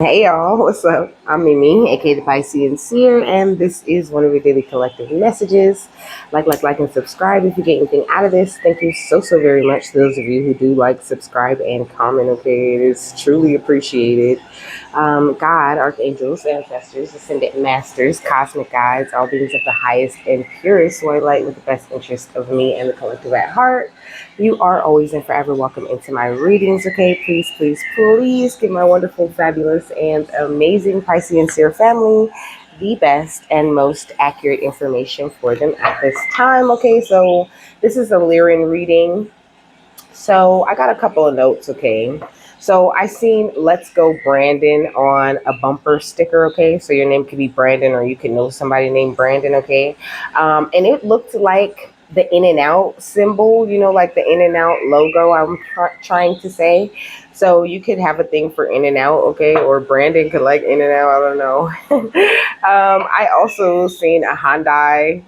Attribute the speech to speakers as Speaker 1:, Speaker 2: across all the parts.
Speaker 1: Hey y'all, what's up? I'm Mimi, aka the Piscean Seer, and this is one of your daily collective messages. Like, and subscribe if you get anything out of this. Thank you so very much to those of you who do like, subscribe, and comment. Okay, it is truly appreciated. God, archangels, ancestors, ascendant masters, cosmic guides, all beings of the highest and purest white light with the best interest of me and the collective at heart. You are always and forever welcome into my readings, okay? Please give my wonderful, fabulous, and amazing Piscean Seer family the best and most accurate information for them at this time, okay? So this is a Lyran reading. So I got a couple of notes, okay? So I seen "Let's Go Brandon" on a bumper sticker, okay? So your name could be Brandon, or you can know somebody named Brandon, okay? And it looked like the In and Out symbol, like the In and Out logo. I'm trying to say. So you could have a thing for In and Out, okay? Or Brandon could like In and Out. I don't know. I also seen a Hyundai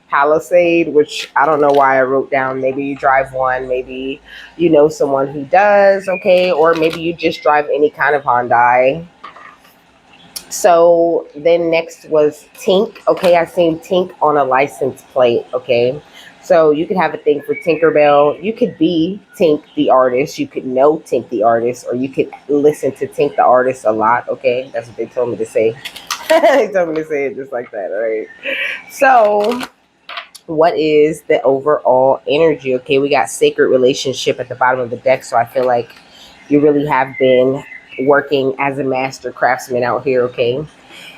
Speaker 1: Palisade, which I don't know why I wrote down. Maybe you drive one, maybe you know someone who does, okay, or maybe you just drive any kind of Hyundai. So then next was Tink. Okay, I seen Tink on a license plate. Okay, so you could have a thing for Tinkerbell. You could be Tink the artist. You could know Tink the artist, or you could listen to Tink the artist a lot. Okay, that's what they told me to say. They told me to say it just like that. All right. So what is the overall energy? Okay, we got sacred relationship at the bottom of the deck, so I feel like you really have been working as a master craftsman out here. Okay,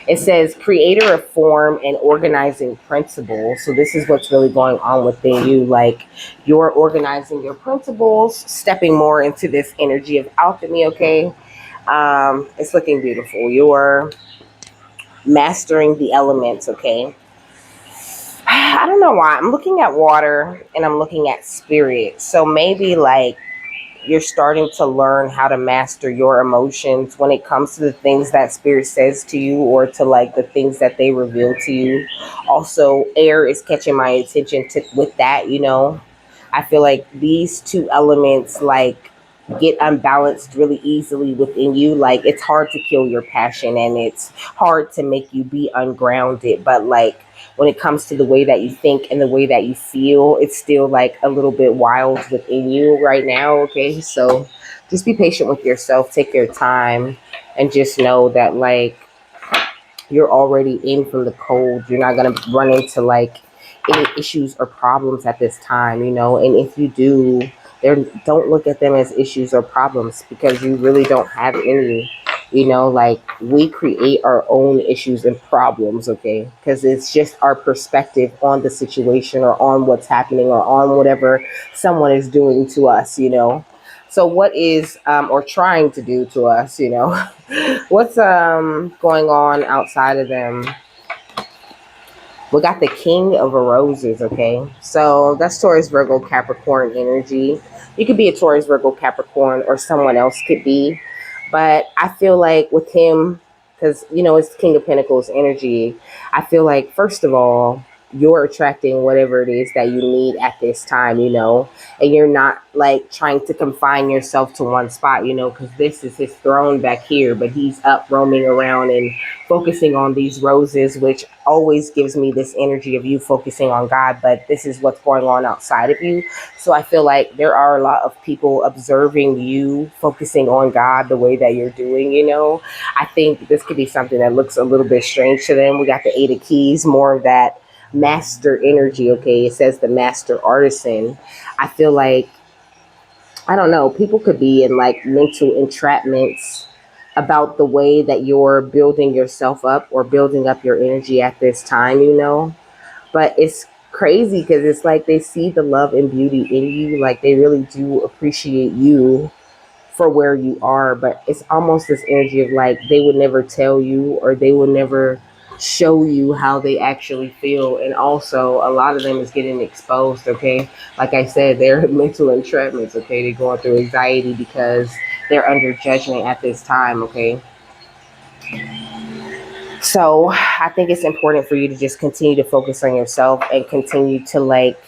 Speaker 1: it says creator of form and organizing principles. So this is what's really going on within you, like you're organizing your principles, stepping more into this energy of alchemy. Okay, it's looking beautiful. You're mastering the elements. Okay, I don't know why. I'm looking at water and I'm looking at spirit. So maybe like you're starting to learn how to master your emotions when it comes to the things that spirit says to you, or to like the things that they reveal to you. Also, air is catching my attention to with that. I feel like these two elements like get unbalanced really easily within you. Like it's hard to kill your passion and it's hard to make you be ungrounded, but like when it comes to the way that you think and the way that you feel, it's still like a little bit wild within you right now. Okay, so just be patient with yourself, take your time, and just know that like you're already in from the cold. You're not going to run into like any issues or problems at this time. And if you do, there, don't look at them as issues or problems, because you really don't have any. Like we create our own issues and problems, okay? Because it's just our perspective on the situation, or on what's happening, or on whatever someone is doing to us. So what is or trying to do to us. What's going on outside of them? We got the King of Roses, okay? So that's Taurus, Virgo, Capricorn energy. You could be a Taurus, Virgo, Capricorn, or someone else could be. But I feel like with him, because, it's King of Pentacles energy, I feel like, first of all, you're attracting whatever it is that you need at this time. And you're not like trying to confine yourself to one spot, because this is his throne back here, but he's up roaming around and focusing on these roses, which always gives me this energy of you focusing on God, but this is what's going on outside of you. So I feel like there are a lot of people observing you focusing on God the way that you're doing. I think this could be something that looks a little bit strange to them. We got the Eight of Keys, more of that master energy, okay? It says the master artisan. I feel like, I don't know, people could be in like mental entrapments about the way that you're building yourself up or building up your energy at this time. But it's crazy because it's like they see the love and beauty in you. Like they really do appreciate you for where you are. But it's almost this energy of like they would never tell you, or they would never show you how they actually feel. And also a lot of them is getting exposed, okay? Like I said, they're mental entrapments, okay? They're going through anxiety because they're under judgment at this time, okay? So I think it's important for you to just continue to focus on yourself and continue to like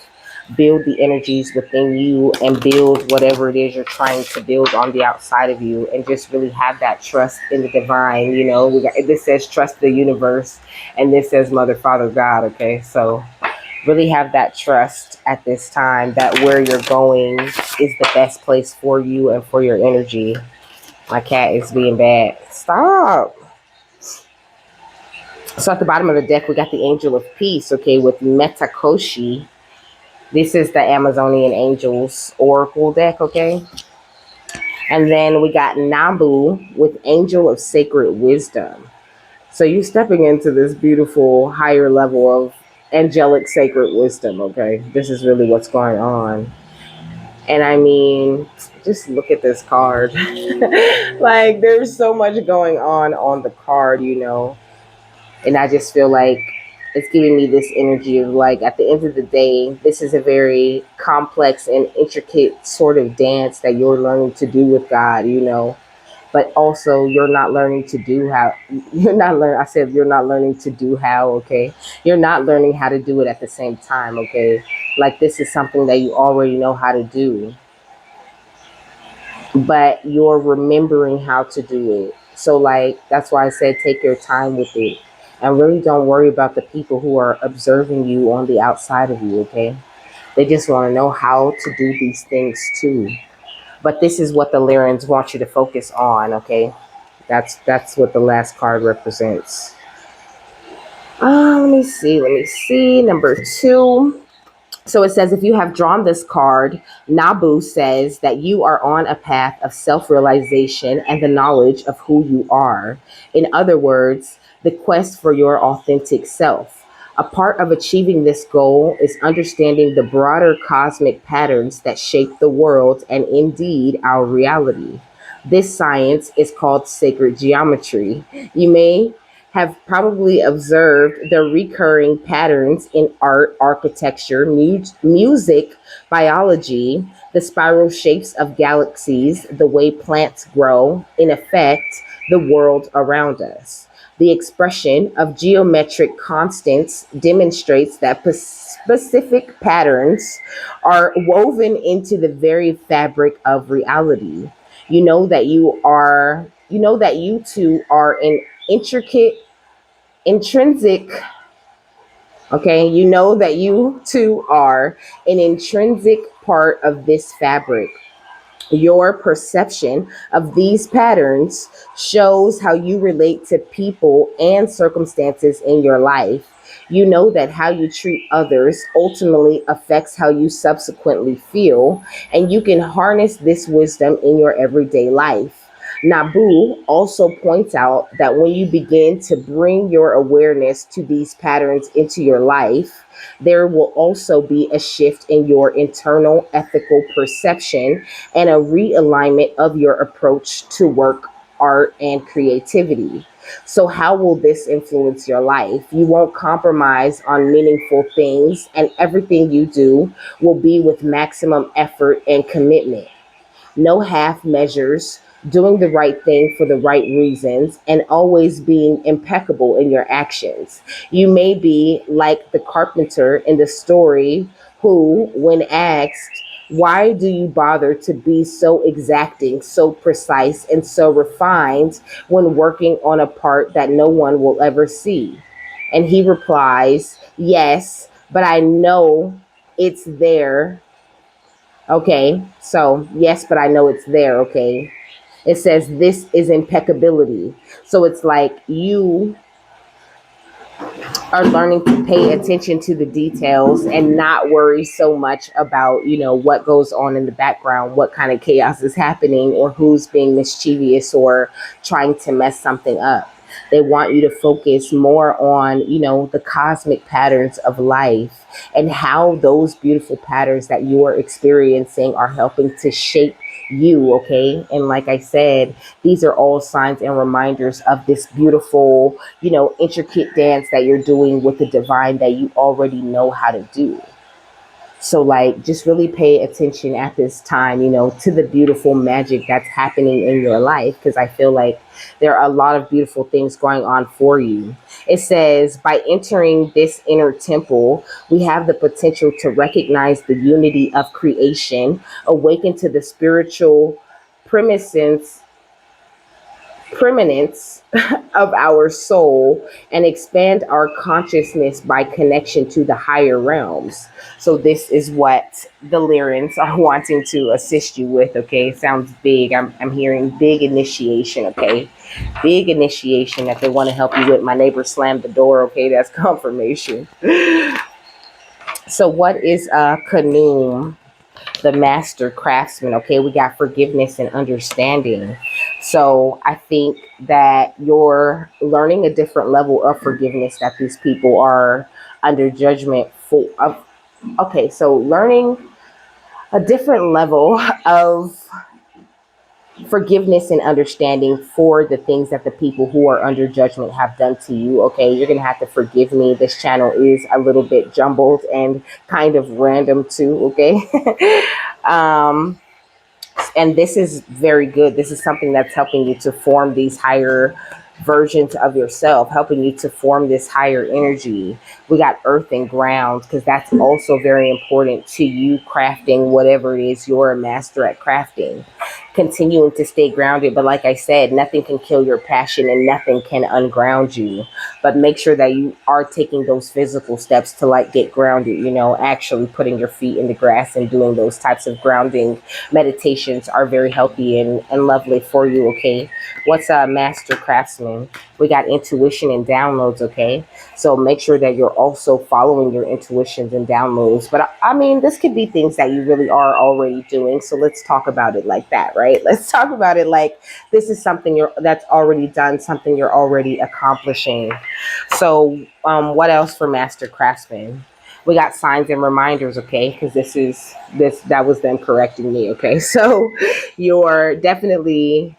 Speaker 1: build the energies within you and build whatever it is you're trying to build on the outside of you, and just really have that trust in the divine. We got this says trust the universe, and this says mother, father, God. Okay, so really have that trust at this time that where you're going is the best place for you and for your energy. My cat is being bad. Stop. So at the bottom of the deck, we got the Angel of Peace, okay, with Metakoshi. This is the Amazonian Angels Oracle deck, okay? And then we got Nabu with Angel of Sacred Wisdom. So you're stepping into this beautiful higher level of angelic sacred wisdom, okay? This is really what's going on. And I mean, just look at this card. Like, there's so much going on the card. And I just feel like it's giving me this energy of, like, at the end of the day, this is a very complex and intricate sort of dance that you're learning to do with God. But also you're not learning to do how. You're not learning. I said you're not learning to do how. Okay, you're not learning how to do it at the same time. Okay, like, this is something that you already know how to do, but you're remembering how to do it. So, like, that's why I said take your time with it, and really don't worry about the people who are observing you on the outside of you. Okay, they just want to know how to do these things too. But this is what the Lyrans want you to focus on. Okay, that's what the last card represents. Let me see. Let me see. Number 2. So it says, if you have drawn this card, Nabu says that you are on a path of self realization and the knowledge of who you are. In other words, the quest for your authentic self. A part of achieving this goal is understanding the broader cosmic patterns that shape the world and indeed our reality. This science is called sacred geometry. You may have probably observed the recurring patterns in art, architecture, music, biology, the spiral shapes of galaxies, the way plants grow, in effect, the world around us. The expression of geometric constants demonstrates that specific patterns are woven into the very fabric of reality. You know that you two are an intricate intrinsic. Okay, you know that you two are an intrinsic part of this fabric. Your perception of these patterns shows how you relate to people and circumstances in your life. You know that how you treat others ultimately affects how you subsequently feel, and you can harness this wisdom in your everyday life. Nabu also points out that when you begin to bring your awareness to these patterns into your life, there will also be a shift in your internal ethical perception and a realignment of your approach to work, art, and creativity. So, how will this influence your life? You won't compromise on meaningful things, and everything you do will be with maximum effort and commitment. No half measures, doing the right thing for the right reasons, and always being impeccable in your actions. You may be like the carpenter in the story who, when asked, why do you bother to be so exacting, so precise, and so refined when working on a part that no one will ever see? And he replies, yes, but I know it's there. Okay, so yes, but I know it's there. Okay, it says this is impeccability. So it's like you are learning to pay attention to the details and not worry so much about, what goes on in the background, what kind of chaos is happening, or who's being mischievous or trying to mess something up. They want you to focus more on, the cosmic patterns of life and how those beautiful patterns that you are experiencing are helping to shape you. Okay, and like I said, these are all signs and reminders of this beautiful, intricate dance that you're doing with the divine that you already know how to do. So, like, just really pay attention at this time, to the beautiful magic that's happening in your life, because I feel like there are a lot of beautiful things going on for you. It says, by entering this inner temple, we have the potential to recognize the unity of creation, awaken to the spiritual premise preeminence of our soul, and expand our consciousness by connection to the higher realms. So this is what the Lyrans are wanting to assist you with. Okay, sounds big. I'm hearing big initiation. Okay, big initiation that they want to help you with. My neighbor slammed the door. Okay, that's confirmation. So what is Kanum? The master craftsman. Okay, we got forgiveness and understanding. So I think that you're learning a different level of forgiveness that these people are under judgment for. Okay, so learning a different level of forgiveness and understanding for the things that the people who are under judgment have done to you. Okay, you're gonna have to forgive me. This channel is a little bit jumbled and kind of random too. Okay. um and this is very good. This is something that's helping you to form these higher versions of yourself, helping you to form this higher energy. We got earth and ground because that's also very important to you crafting whatever it is you're a master at crafting. Continuing to stay grounded, but like I said, nothing can kill your passion and nothing can unground you. But make sure that you are taking those physical steps to like get grounded, you know, actually putting your feet in the grass and doing those types of grounding meditations are very healthy and lovely for you. Okay, what's a master craftsman? We got intuition and downloads. Okay, so make sure that you're also following your intuitions and downloads. But I mean, this could be things that you really are already doing, so let's talk about it like that, right? Let's talk about it like this is something that's already done, something you're already accomplishing. So what else for master craftsman? We got signs and reminders. Okay, because that was them correcting me. Okay, so you're definitely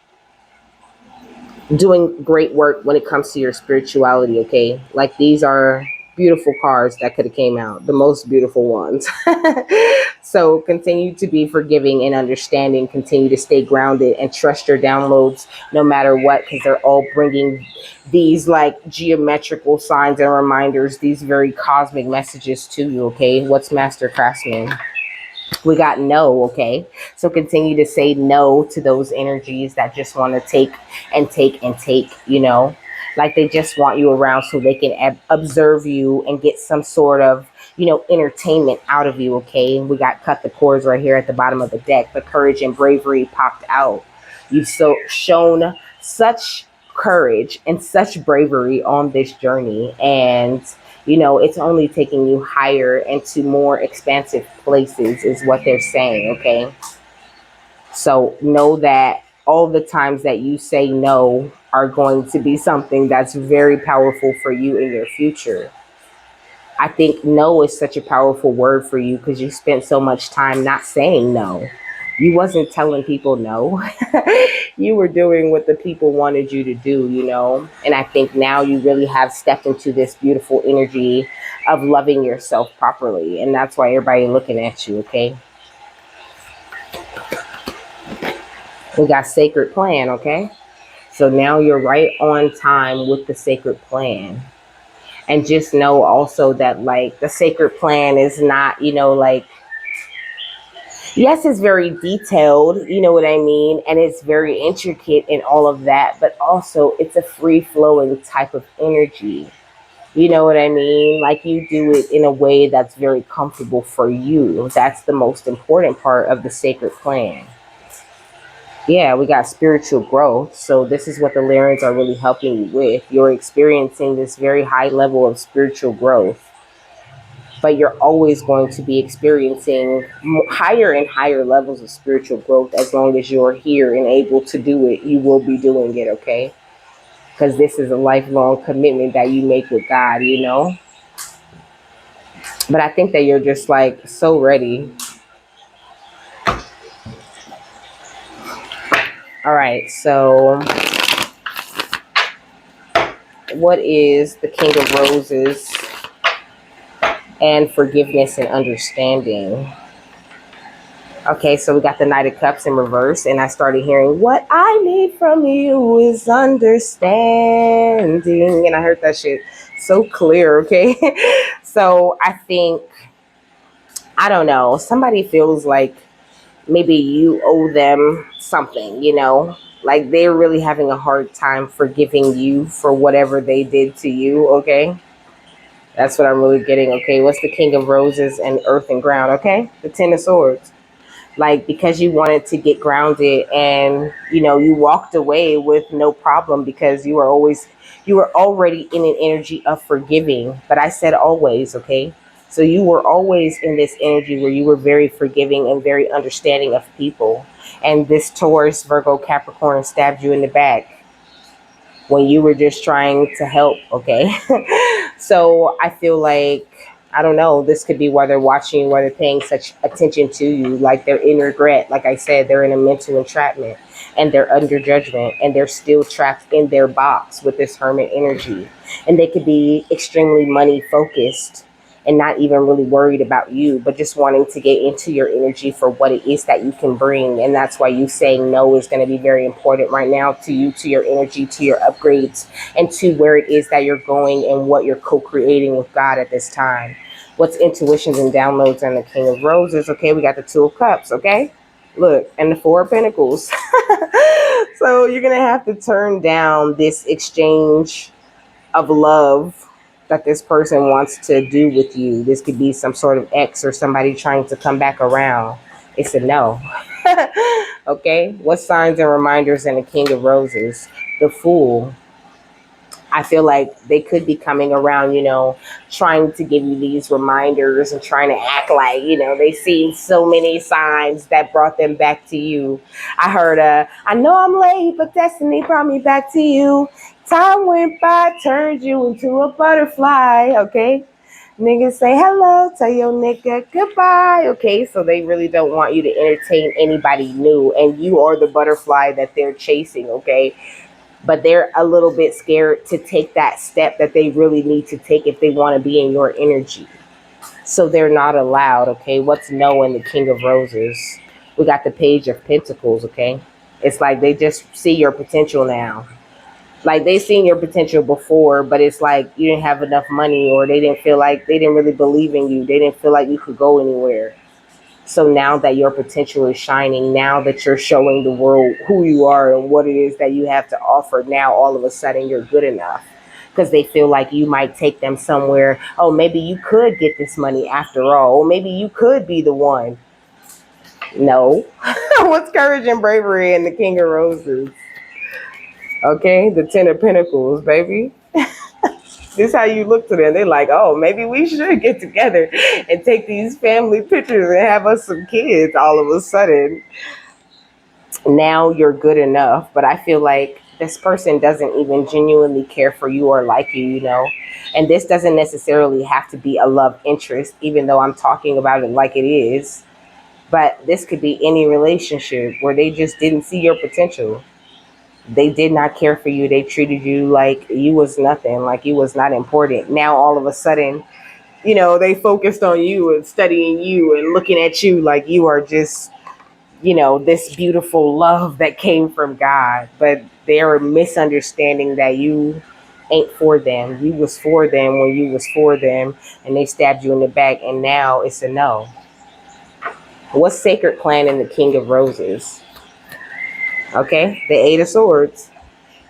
Speaker 1: doing great work when it comes to your spirituality. Okay, like these are beautiful cards that could have came out, the most beautiful ones. So continue to be forgiving and understanding, continue to stay grounded and trust your downloads no matter what, because they're all bringing these like geometrical signs and reminders, these very cosmic messages to you. Okay, what's master craftsman? We got no. Okay, so continue to say no to those energies that just want to take and take and take, you know, like they just want you around so they can observe you and get some sort of, you know, entertainment out of you. Okay, we got cut the cords right here at the bottom of the deck. The courage and bravery popped out. You've so shown such courage and such bravery on this journey, and you know, it's only taking you higher into more expansive places is what they're saying. Okay, so know that all the times that you say no are going to be something that's very powerful for you in your future. I think no is such a powerful word for you because you spent so much time not saying no. You wasn't telling people no. You were doing what the people wanted you to do, you know? And I think now you really have stepped into this beautiful energy of loving yourself properly. And that's why everybody looking at you. Okay, we got sacred plan. Okay, so now you're right on time with the sacred plan. And just know also that like the sacred plan is not, you know, like, yes, it's very detailed, you know what I mean? And it's very intricate and all of that, but also it's a free flowing type of energy. You know what I mean? Like you do it in a way that's very comfortable for you. That's the most important part of the sacred plan. Yeah, we got spiritual growth. So this is what the Lyrans are really helping you with. You're experiencing this very high level of spiritual growth, but you're always going to be experiencing higher and higher levels of spiritual growth as long as you're here and able to do it. You will be doing it. Okay, because this is a lifelong commitment that you make with God, you know. But I think that you're just like so ready. All right, so what is the King of Roses and forgiveness and understanding? Okay, so we got the Knight of Cups in reverse, and I started hearing, "What I need from you is understanding," and I heard that shit so clear. Okay, so I think, I don't know, somebody feels like maybe you owe them something, like they're really having a hard time forgiving you for whatever they did to you. Okay, that's what I'm really getting. Okay, what's the King of Roses and Earth and Ground? Okay, the Ten of Swords. Like, because you wanted to get grounded, and you walked away with no problem, because you were already in an energy of forgiving. But I said always. Okay, so you were always in this energy where you were very forgiving and very understanding of people, and this Taurus, Virgo, Capricorn stabbed you in the back when you were just trying to help. Okay, so I feel like, I don't know, this could be why they're watching you, why they're paying such attention to you. Like, they're in regret. Like I said, they're in a mental entrapment, and they're under judgment, and they're still trapped in their box with this hermit energy. And they could be extremely money focused and not even really worried about you, but just wanting to get into your energy for what it is that you can bring. And that's why you saying no is going to be very important right now to you, to your energy, to your upgrades, and to where it is that you're going and what you're co-creating with God at this time. What's intuitions and downloads and the King of Roses? Okay, we got the Two of Cups. Okay, look, and the Four of Pentacles. So you're going to have to turn down this exchange of love that this person wants to do with you. This could be some sort of ex or somebody trying to come back around. It's a no. Okay, what signs and reminders in the King of Roses? The Fool. I feel like they could be coming around, trying to give you these reminders and trying to act like, they've seen so many signs that brought them back to you. I heard, I know I'm late, but destiny brought me back to you. Time went by, turned you into a butterfly. Okay. Niggas say hello, tell your nigga goodbye. Okay, so they really don't want you to entertain anybody new, and you are the butterfly that they're chasing. Okay, but they're a little bit scared to take that step that they really need to take if they want to be in your energy. So they're not allowed. Okay, what's no in the King of Roses? We got the Page of Pentacles. Okay, it's like they just see your potential now. Like, they seen your potential before, but it's like you didn't have enough money, or they didn't feel like, they didn't really believe in you, they didn't feel like you could go anywhere. So now that your potential is shining, now that you're showing the world who you are and what it is that you have to offer, now all of a sudden you're good enough, because they feel like you might take them somewhere. Oh, maybe you could get this money after all. Or maybe you could be the one. No. What's courage and bravery in the King of Roses? Okay, the Ten of Pentacles, baby. This is how you look to them. They're like, oh, maybe we should get together and take these family pictures and have us some kids all of a sudden. Now you're good enough. But I feel like this person doesn't even genuinely care for you or like you. And this doesn't necessarily have to be a love interest, even though I'm talking about it like it is. But this could be any relationship where they just didn't see your potential. They did not care for you. They treated you like you was nothing, like you was not important. Now all of a sudden, they focused on you and studying you and looking at you like you are just, this beautiful love that came from God. But they're misunderstanding that you ain't for them. You was for them when you was for them, and they stabbed you in the back, and now it's a no. What's Sacred Plan in the King of Roses? Okay, the Eight of Swords.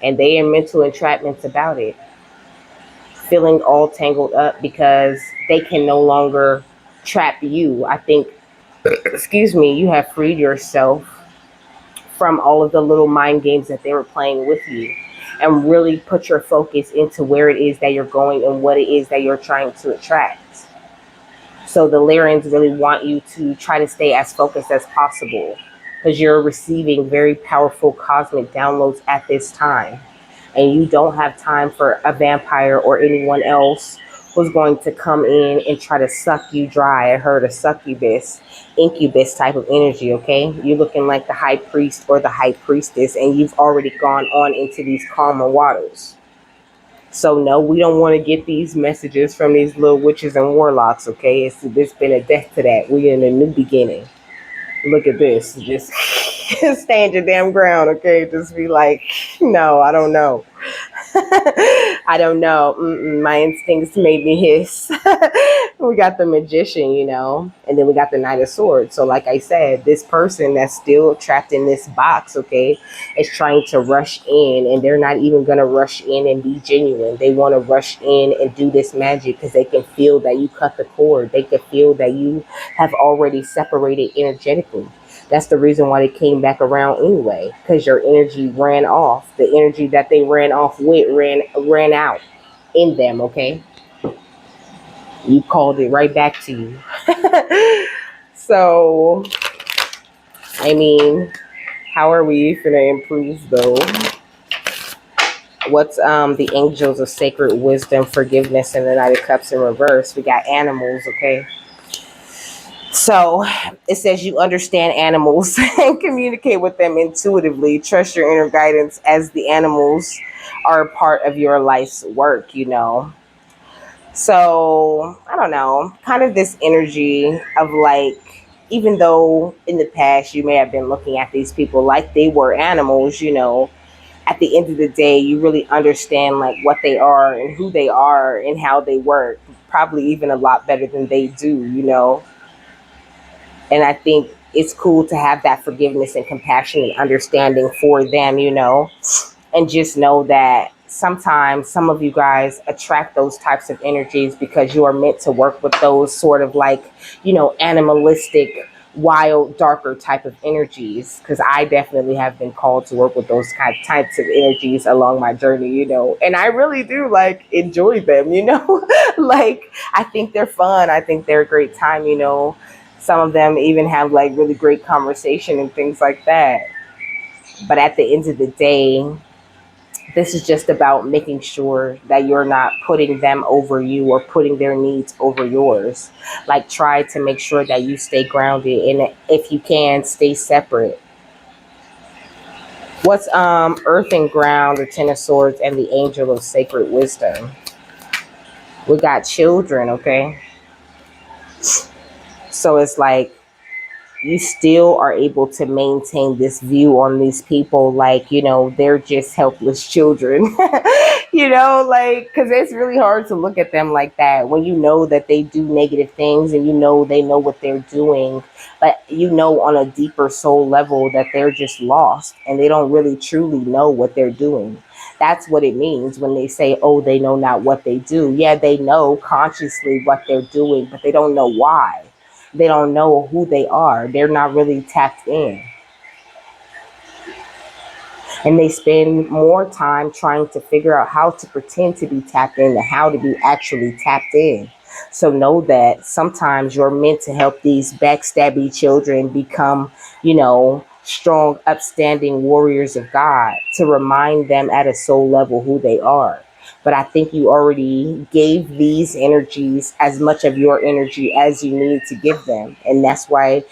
Speaker 1: And they in mental entrapments about it, feeling all tangled up because they can no longer trap you. I think, excuse me, you have freed yourself from all of the little mind games that they were playing with you, and really put your focus into where it is that you're going and what it is that you're trying to attract. So the Lyrans really want you to try to stay as focused as possible, because you're receiving very powerful cosmic downloads at this time. And you don't have time for a vampire or anyone else who's going to come in and try to suck you dry. I heard a succubus, incubus type of energy. Okay, you're looking like the high priest or the high priestess, and you've already gone on into these calmer waters. So no, we don't want to get these messages from these little witches and warlocks. Okay, it's been a death to that. We're in a new beginning. Look at this. Just stand your damn ground, okay? Just be like, no, I don't know. I don't know. My instincts made me hiss. We got the magician, and then we got the knight of swords. So, like I said, this person that's still trapped in this box, okay, is trying to rush in, and they're not even going to rush in and be genuine. They want to rush in and do this magic because they can feel that you cut the cord. They can feel that you have already separated energetically. That's the reason why they came back around anyway, because your energy ran off. The energy that they ran off with ran out in them. Okay, you called it right back to you. So, I mean, how are we gonna improve though? What's the angels of sacred wisdom, forgiveness, and the Knight of Cups in reverse? We got animals. Okay. So it says you understand animals and communicate with them intuitively. Trust your inner guidance as the animals are a part of your life's work. So I don't know, kind of this energy of like, even though in the past you may have been looking at these people like they were animals, at the end of the day, you really understand like what they are and who they are and how they work, probably even a lot better than they do. And I think it's cool to have that forgiveness and compassion and understanding for them. And just know that sometimes some of you guys attract those types of energies because you are meant to work with those sort of like, animalistic, wild, darker type of energies. Because I definitely have been called to work with those types of energies along my journey. And I really do like enjoy them. Like, I think they're fun. I think they're a great time. Some of them even have like really great conversation and things like that. But at the end of the day, this is just about making sure that you're not putting them over you or putting their needs over yours. Like, try to make sure that you stay grounded, and if you can, stay separate. What's earth and ground, the Ten of Swords, and the angel of sacred wisdom? We got children, okay? So it's like you still are able to maintain this view on these people like, they're just helpless children. Like, because it's really hard to look at them like that when you know that they do negative things and they know what they're doing, but on a deeper soul level that they're just lost and they don't really truly know what they're doing. That's what it means when they say, oh, they know not what they do. Yeah, they know consciously what they're doing, but they don't know why. They don't know who they are. They're not really tapped in. And they spend more time trying to figure out how to pretend to be tapped in than how to be actually tapped in. So know that sometimes you're meant to help these backstabby children become, strong, upstanding warriors of God, to remind them at a soul level who they are. But I think you already gave these energies as much of your energy as you need to give them. And that's why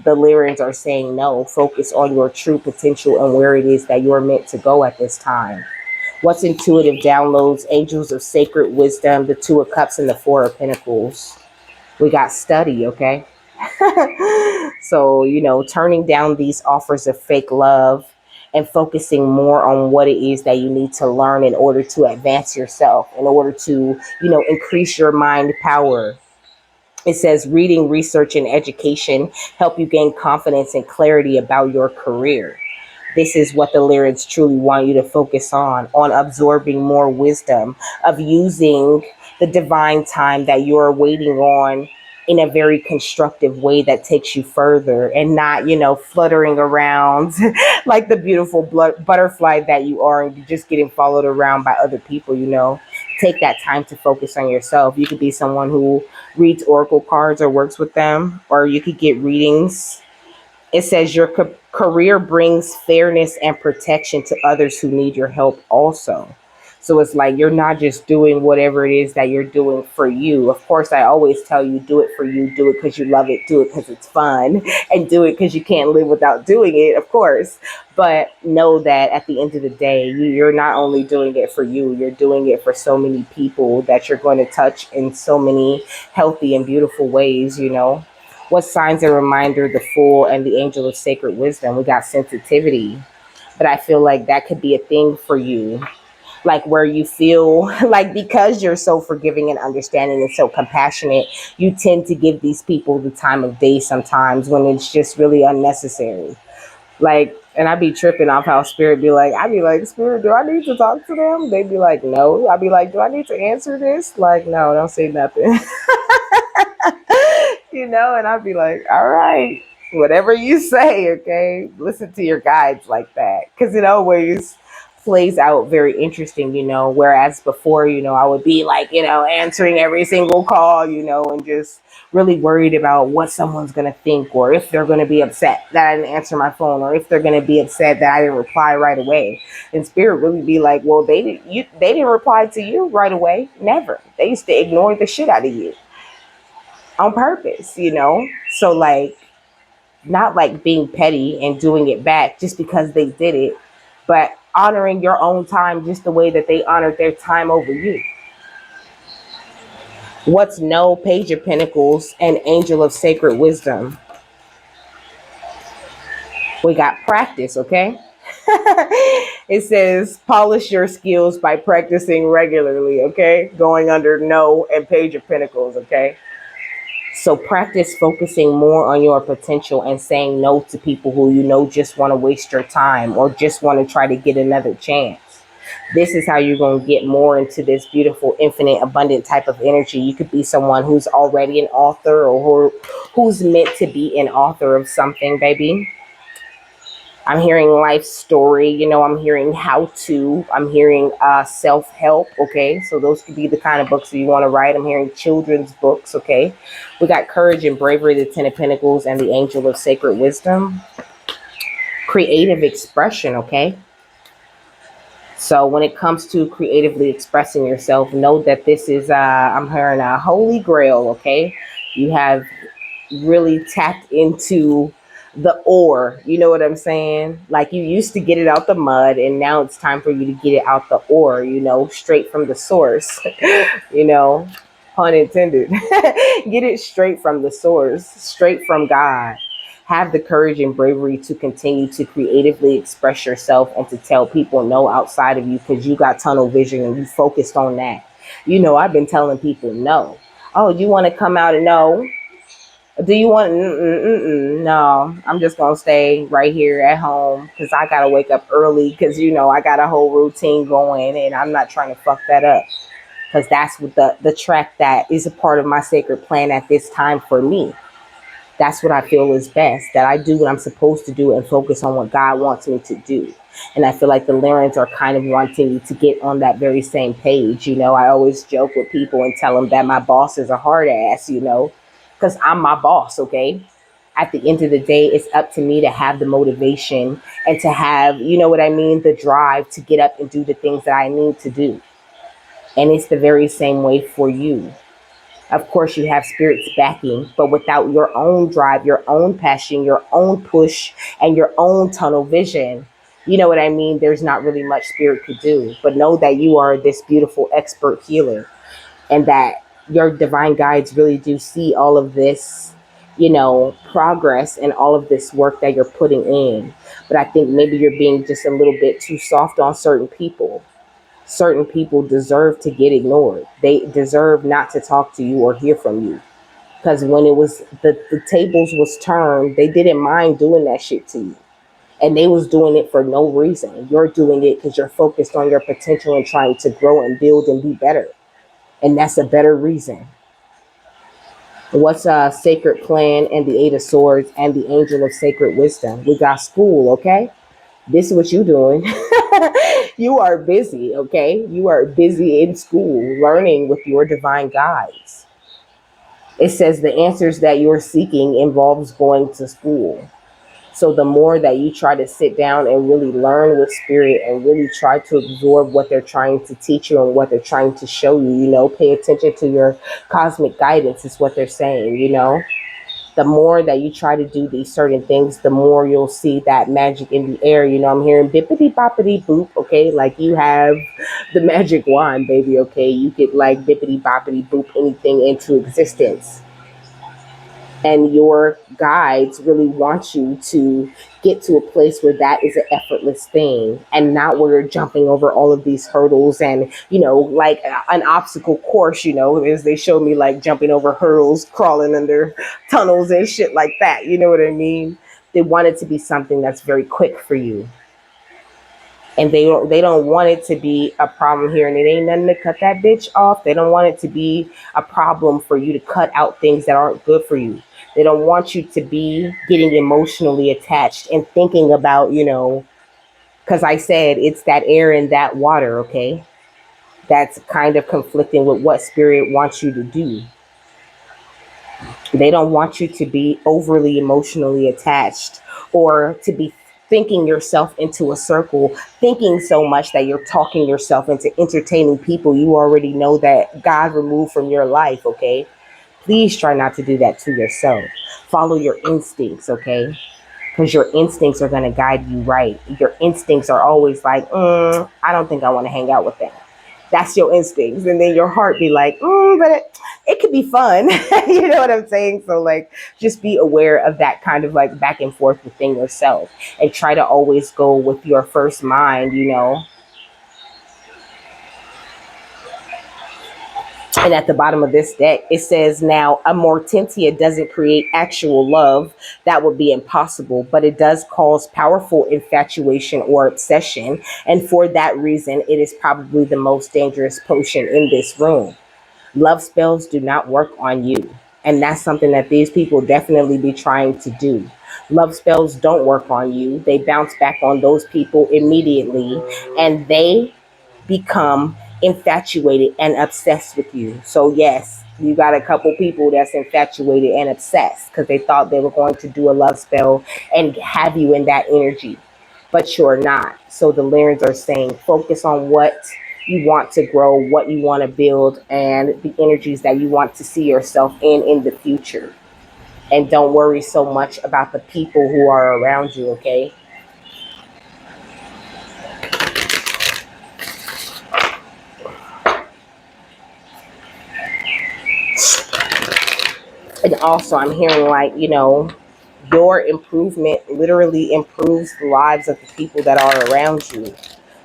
Speaker 1: the Lyrans are saying no, focus on your true potential and where it is that you're meant to go at this time. What's intuitive downloads, angels of sacred wisdom, the Two of Cups, and the Four of Pentacles? We got study, okay? So, turning down these offers of fake love and focusing more on what it is that you need to learn in order to advance yourself, in order to, increase your mind power. It says reading, research, and education help you gain confidence and clarity about your career. This is what the lyrics truly want you to focus on absorbing more wisdom, of using the divine time that you're waiting on in a very constructive way that takes you further, and not, fluttering around like the beautiful butterfly that you are, and you're just getting followed around by other people. Take that time to focus on yourself. You could be someone who reads oracle cards or works with them, or you could get readings. It says your career brings fairness and protection to others who need your help also. So it's like you're not just doing whatever it is that you're doing for you. Of course, I always tell you, do it for you, do it because you love it, do it because it's fun, and do it because you can't live without doing it, of course. But know that at the end of the day, you're not only doing it for you, you're doing it for so many people that you're going to touch in so many healthy and beautiful ways. What signs and reminder? The Fool and the Angel of Sacred Wisdom. We got sensitivity, but I feel like that could be a thing for you, like where you feel like because you're so forgiving and understanding and so compassionate, you tend to give these people the time of day sometimes when it's just really unnecessary. Like, and I be tripping off how spirit be like, I be like, spirit, do I need to talk to them? They be like, no. I be like, do I need to answer this? Like, no, don't say nothing. And I'd be like, all right, whatever you say, okay? Listen to your guides like that. Because it always plays out very interesting, whereas before, I would be like, answering every single call, and just really worried about what someone's going to think, or if they're going to be upset that I didn't answer my phone, or if they're going to be upset that I didn't reply right away. And spirit really be like, well, they didn't reply to you right away. Never. They used to ignore the shit out of you on purpose. So like, not like being petty and doing it back just because they did it, but honoring your own time just the way that they honored their time over you. What's no? Page of Pentacles and Angel of Sacred Wisdom. We got practice, okay? It says polish your skills by practicing regularly, okay? Going under no and Page of Pentacles, okay? So practice focusing more on your potential and saying no to people who just want to waste your time or just want to try to get another chance. This is how you're going to get more into this beautiful, infinite, abundant type of energy. You could be someone who's already an author, or who's meant to be an author of something, baby. I'm hearing life story, I'm hearing how to, I'm hearing self-help, okay? So those could be the kind of books that you want to write. I'm hearing children's books, okay? We got courage and bravery, the Ten of Pentacles, and the Angel of Sacred Wisdom. Creative expression, okay? So when it comes to creatively expressing yourself, know that this is, I'm hearing a holy grail, okay? You have really tapped into the ore, you know what I'm saying? Like, you used to get it out the mud, and now it's time for you to get it out the ore, straight from the source, pun intended. Get it straight from the source, straight from God. Have the courage and bravery to continue to creatively express yourself and to tell people no outside of you, because you got tunnel vision and you focused on that. I've been telling people no. Oh, you want to come out and no? Do you want? No, I'm just gonna stay right here at home because I gotta wake up early because I got a whole routine going, and I'm not trying to fuck that up, because that's what the track that is a part of my sacred plan at this time for me. That's what I feel is best, that I do what I'm supposed to do and focus on what God wants me to do. And I feel like the Lyrans are kind of wanting you to get on that very same page. I always joke with people and tell them that my boss is a hard ass, because I'm my boss, okay? At the end of the day, it's up to me to have the motivation and to have, what I mean, the drive to get up and do the things that I need to do. And it's the very same way for you. Of course, you have spirit's backing, but without your own drive, your own passion, your own push, and your own tunnel vision, you know what I mean? There's not really much spirit could do. But know that you are this beautiful expert healer, and that your divine guides really do see all of this, progress and all of this work that you're putting in. But I think maybe you're being just a little bit too soft on certain people. Certain people deserve to get ignored. They deserve not to talk to you or hear from you. Because when it was the tables was turned, they didn't mind doing that shit to you. And they was doing it for no reason. You're doing it because you're focused on your potential and trying to grow and build and be better. And that's a better reason. What's a sacred plan and the Eight of Swords and the Angel of Sacred Wisdom? We got school, okay? This is what you doing. You are busy, okay? You are busy in school, learning with your divine guides. It says the answers that you're seeking involves going to school. So the more that you try to sit down and really learn with spirit and really try to absorb what they're trying to teach you and what they're trying to show you, pay attention to your cosmic guidance is what they're saying, The more that you try to do these certain things, the more you'll see that magic in the air. I'm hearing bippity boppity boop, okay? Like you have the magic wand, baby, okay? You could like bippity boppity boop anything into existence. And your guides really want you to get to a place where that is an effortless thing and not where you're jumping over all of these hurdles and, like an obstacle course, as they showed me, like jumping over hurdles, crawling under tunnels and shit like that. You know what I mean? They want it to be something that's very quick for you, and they don't want it to be a problem here, and it ain't nothing to cut that bitch off. They don't want it to be a problem for you to cut out things that aren't good for you. They don't want you to be getting emotionally attached and thinking about, because I said it's that air and that water, okay, that's kind of conflicting with what spirit wants you to do. They don't want you to be overly emotionally attached, or to be thinking yourself into a circle, thinking so much that you're talking yourself into entertaining people you already know that God removed from your life, okay? Please try not to do that to yourself. Follow your instincts, okay? Because your instincts are going to guide you right. Your instincts are always like, I don't think I want to hang out with them. That's your instincts. And then your heart be like, but it could be fun. You know what I'm saying? So, like, just be aware of that kind of like back and forth within yourself, and try to always go with your first mind. And at the bottom of this deck, it says, now, a Mortentia doesn't create actual love. That would be impossible, but it does cause powerful infatuation or obsession. And for that reason, it is probably the most dangerous potion in this room. Love spells do not work on you. And that's something that these people definitely be trying to do. Love spells don't work on you. They bounce back on those people immediately, and they become infatuated and obsessed with you. So yes, you got a couple people that's infatuated and obsessed because they thought they were going to do a love spell and have you in that energy, but you're not. So the Lyrans are saying, focus on what you want to grow, what you want to build, and the energies that you want to see yourself in the future. And don't worry so much about the people who are around you, okay? And also, I'm hearing like, your improvement literally improves the lives of the people that are around you.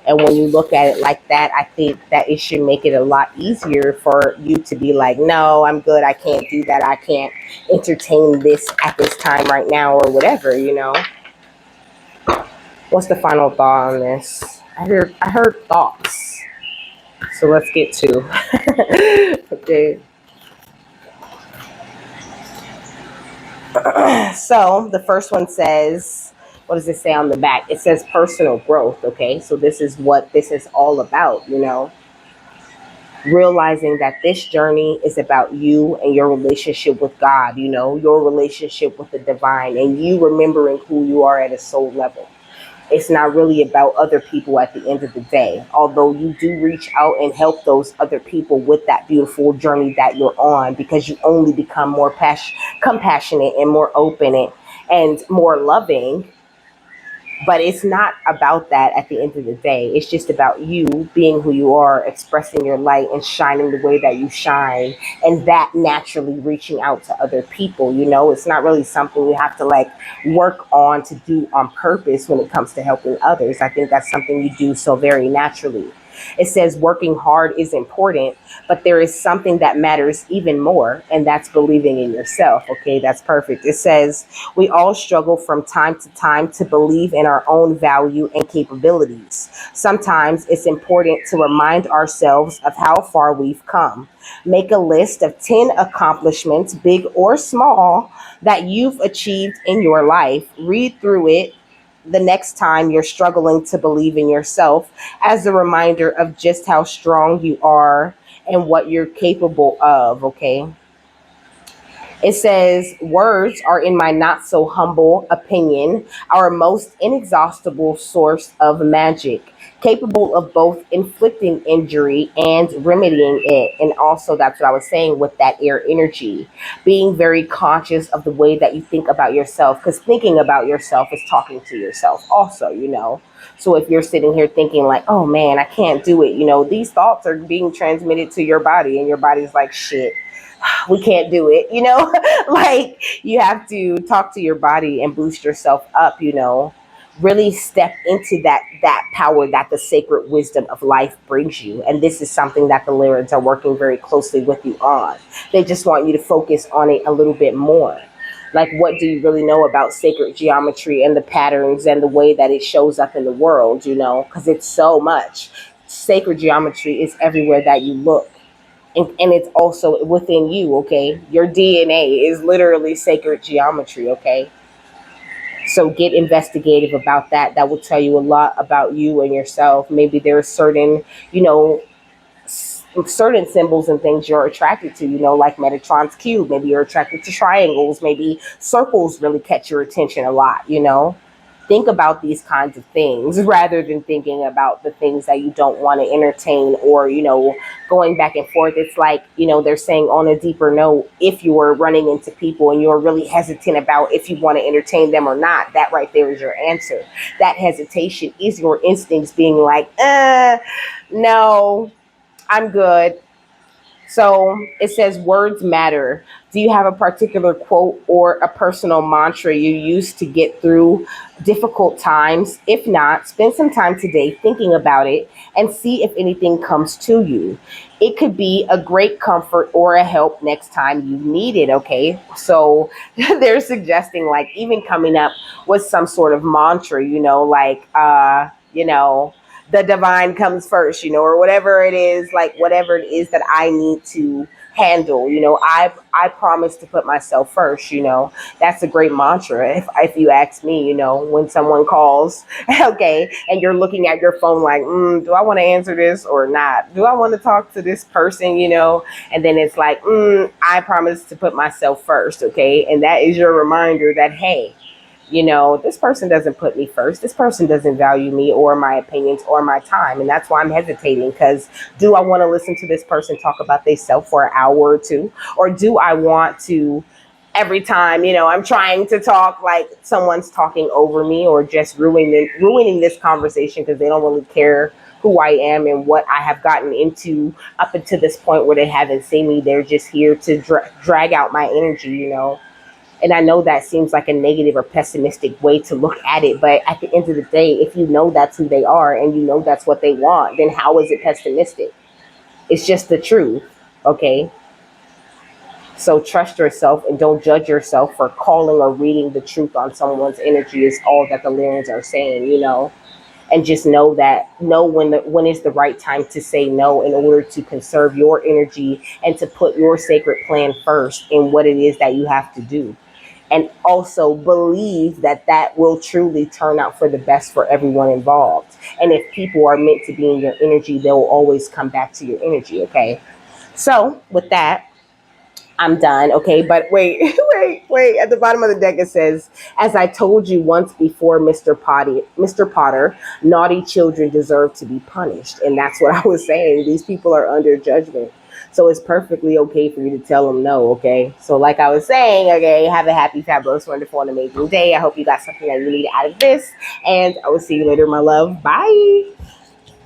Speaker 1: And when you look at it like that, I think that it should make it a lot easier for you to be like, no, I'm good. I can't do that. I can't entertain this at this time right now, or whatever. What's the final thought on this? I heard thoughts. So let's get to okay. So the first one says, what does it say on the back? It says personal growth. Okay, so this is what this is all about. Realizing that this journey is about you and your relationship with God. Your relationship with the divine, and you remembering who you are at a soul level. It's not really about other people at the end of the day, although you do reach out and help those other people with that beautiful journey that you're on, because you only become more compassionate and more open and more loving. But it's not about that at the end of the day. It's just about you being who you are, expressing your light and shining the way that you shine, and that naturally reaching out to other people. It's not really something you have to like work on to do on purpose when it comes to helping others. I think that's something you do so very naturally. It says working hard is important, but there is something that matters even more, and that's believing in yourself. Okay, that's perfect. It says we all struggle from time to time to believe in our own value and capabilities. Sometimes it's important to remind ourselves of how far we've come. Make a list of 10 accomplishments, big or small, that you've achieved in your life. Read through it the next time you're struggling to believe in yourself, as a reminder of just how strong you are and what you're capable of, okay? It says, words are, in my not so humble opinion, our most inexhaustible source of magic, capable of both inflicting injury and remedying it. And also, that's what I was saying with that air energy, being very conscious of the way that you think about yourself, because thinking about yourself is talking to yourself, also. So if you're sitting here thinking like, oh man, I can't do it, these thoughts are being transmitted to your body, and your body's like, shit, we can't do it, like you have to talk to your body and boost yourself up, really step into that power that the sacred wisdom of life brings you. And this is something that the Lyrans are working very closely with you on. They just want you to focus on it a little bit more. Like, what do you really know about sacred geometry and the patterns and the way that it shows up in the world, because it's so much. Sacred geometry is everywhere that you look. And it's also within you, okay? Your DNA is literally sacred geometry, okay? So get investigative about that. That will tell you a lot about you and yourself. Maybe there are certain, certain symbols and things you're attracted to, like Metatron's cube. Maybe you're attracted to triangles. Maybe circles really catch your attention a lot. Think about these kinds of things rather than thinking about the things that you don't want to entertain, or going back and forth. It's like, they're saying on a deeper note, if you are running into people and you're really hesitant about if you want to entertain them or not, that right there is your answer. That hesitation is your instincts being like, no, I'm good. So it says words matter. Do you have a particular quote or a personal mantra you use to get through difficult times? If not, spend some time today thinking about it and see if anything comes to you. It could be a great comfort or a help next time you need it, okay? So they're suggesting like even coming up with some sort of mantra, like, the divine comes first, or whatever it is, like whatever it is that I need to handle. I promise to put myself first. That's a great mantra. If you ask me, when someone calls, okay, and you're looking at your phone like, do I want to answer this or not? Do I want to talk to this person? And then it's like, I promise to put myself first, okay, and that is your reminder that, hey, this person doesn't put me first. This person doesn't value me or my opinions or my time. And that's why I'm hesitating, because do I want to listen to this person talk about themselves for an hour or two? Or do I want to, every time, I'm trying to talk, like someone's talking over me, or just ruining this conversation because they don't really care who I am and what I have gotten into up until this point where they haven't seen me. They're just here to drag out my energy. And I know that seems like a negative or pessimistic way to look at it, but at the end of the day, if you know that's who they are and you know that's what they want, then how is it pessimistic? It's just the truth, okay? So trust yourself and don't judge yourself for calling or reading the truth on someone's energy is all that the Lyrans are saying. And just know when is the right time to say no in order to conserve your energy and to put your sacred plan first in what it is that you have to do. And also believe that will truly turn out for the best for everyone involved. And if people are meant to be in your energy, they will always come back to your energy, okay? So with that, I'm done, okay? But wait, wait. At the bottom of the deck it says, as I told you once before, Mr. Potter, naughty children deserve to be punished. And that's what I was saying. These people are under judgment. So it's perfectly okay for you to tell them no, okay? So like I was saying, okay, have a happy, fabulous, wonderful, and amazing day. I hope you got something that you need out of this. And I will see you later, my love. Bye.